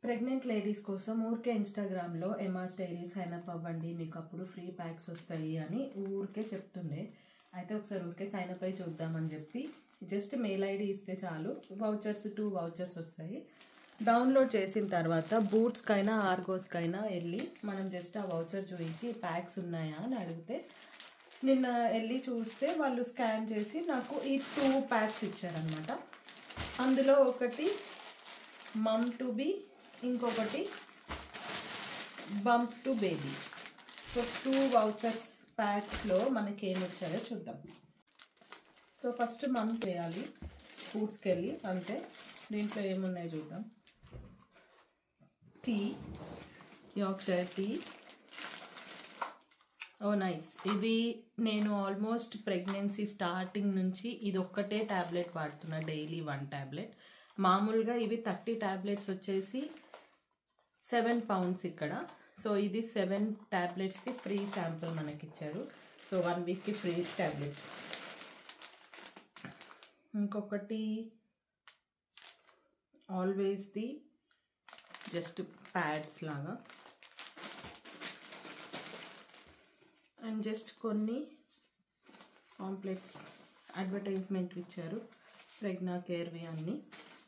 Pregnant ladies కోసం ఊరికే ఇన్స్టాగ్రామ్లో ఎమాస్ డైరీ సైన్ అప్ అవ్వండి, మీకు అప్పుడు ఫ్రీ ప్యాక్స్ వస్తాయి అని ఊరికే చెప్తుండే. అయితే ఒకసారి ఊరికే సైన్ అప్ అయ్యి చూద్దామని చెప్పి జస్ట్ మెయిల్ ఐడి ఇస్తే చాలు, వౌచర్స్ 2 వౌచర్స్ వస్తాయి. డౌన్లోడ్ చేసిన తర్వాత బూట్స్కైనా ఆర్గోస్కైనా వెళ్ళి మనం జస్ట్ ఆ వౌచర్ చూపించి ప్యాక్స్ ఉన్నాయా అని అడిగితే, నిన్న వెళ్ళి చూస్తే వాళ్ళు స్కాన్ చేసి నాకు ఈ 2 ప్యాక్స్ ఇచ్చారనమాట. అందులో ఒకటి మమ్ టు బీ, ఇంకొకటి bump to baby. So 2 vouchers ప్యాక్స్లో మనకి ఏమి వచ్చాయో చూద్దాం. సో ఫస్ట్ మమ్ చేయాలి ఫుడ్స్కి వెళ్ళి, అంతే. దీంట్లో ఏమున్నాయో చూద్దాం. Tea, Yorkshire tea. Oh nice. ఇది నేను ఆల్మోస్ట్ ప్రెగ్నెన్సీ స్టార్టింగ్ నుంచి ఇది ఒక్కటే ట్యాబ్లెట్ వాడుతున్నా, డైలీ 1 ట్యాబ్లెట్. మామూలుగా ఇవి 30 ట్యాబ్లెట్స్ వచ్చేసి 7 pounds ఇక్కడ. సో ఇది 7 ట్యాబ్లెట్స్కి ఫ్రీ శాంపుల్ మనకి ఇచ్చారు. సో 1 వీక్కి ఫ్రీ ట్యాబ్లెట్స్. ఇంకొకటి ఆల్వేస్ది జస్ట్ ప్యాడ్స్ లాగా, అండ్ జస్ట్ కొన్ని కాంప్లెక్స్ అడ్వర్టైజ్మెంట్ ఇచ్చారు, ప్రెగ్నా కేర్వి అన్నీ.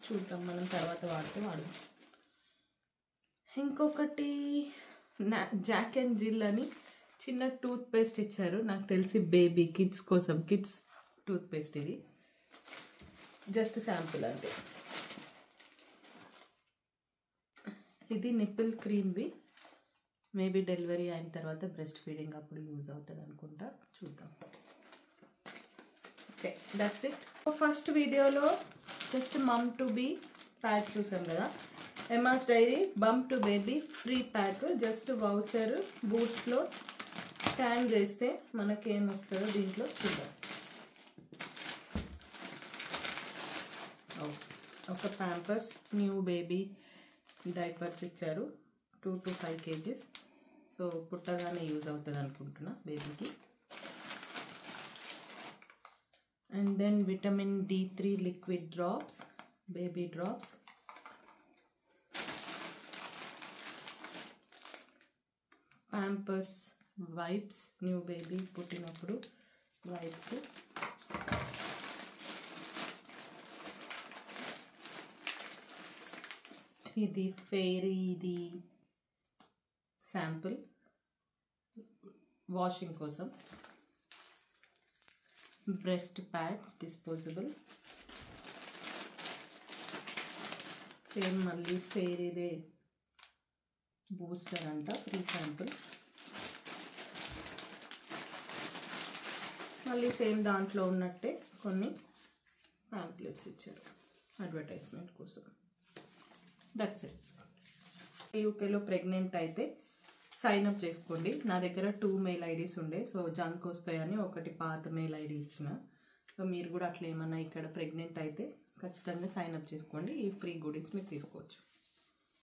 చూద్దాం మనం తర్వాత వాడదాం. ఇంకొకటి జాక్ అండ్ జిల్ అని చిన్న టూత్ పేస్ట్ ఇచ్చారు, నాకు తెలిసి బేబీ కిడ్స్ కోసం, కిడ్స్ టూత్ పేస్ట్. ఇది జస్ట్ శాంపుల్ అంతే. ఇది నిప్పిల్ క్రీమ్వి, మేబీ డెలివరీ అయిన తర్వాత బ్రెస్ట్ ఫీడింగ్ అప్పుడు యూజ్ అవుతుంది అనుకుంటా, చూద్దాం. Okay, that's it. ఫస్ట్ వీడియోలో just mum to be pack చూసాం కదా. Emma's diary bump to baby free pack, just voucher బూట్స్లో స్కాన్ చేస్తే మనకి ఏమొస్తుందో దీంట్లో చూద్దాం. ఒక ప్యాంపర్స్ న్యూ బేబీ డైపర్స్ ఇచ్చారు, 2 to 5 kgs. సో పుట్టగానే యూజ్ అవుతుంది అనుకుంటున్నా బేబీకి. And then vitamin D3 liquid drops, baby drops. Pampers wipes, new baby పుట్టినప్పుడు వైప్స్. ఇది ఫెయిరీది శాంపుల్ వాషింగ్ కోసం. బ్రెస్ట్ ప్యాడ్స్ డిస్పోజబుల్, సేమ్ మళ్ళీ ఫెయిరీదే బూస్టర్ అంట, ఫ్రీ శాంపుల్. మళ్ళీ సేమ్ దాంట్లో ఉన్నట్టే కొన్ని ప్యాంప్లెట్స్ ఇచ్చారు అడ్వర్టైజ్మెంట్ కోసం. That's it. యూకేలో ప్రెగ్నెంట్ అయితే సైన్ అప్ చేసుకోండి. నా దగ్గర 2 మెయిల్ ఐడీస్ ఉండే, సో జంక్ వస్తాయని ఒకటి పాత మెయిల్ ఐడి ఇచ్చిన. సో మీరు కూడా అట్లా ఏమన్నా ఇక్కడ ప్రెగ్నెంట్ అయితే ఖచ్చితంగా సైన్ అప్ చేసుకోండి, ఈ ఫ్రీ గుడీస్ మీరు తీసుకోవచ్చు.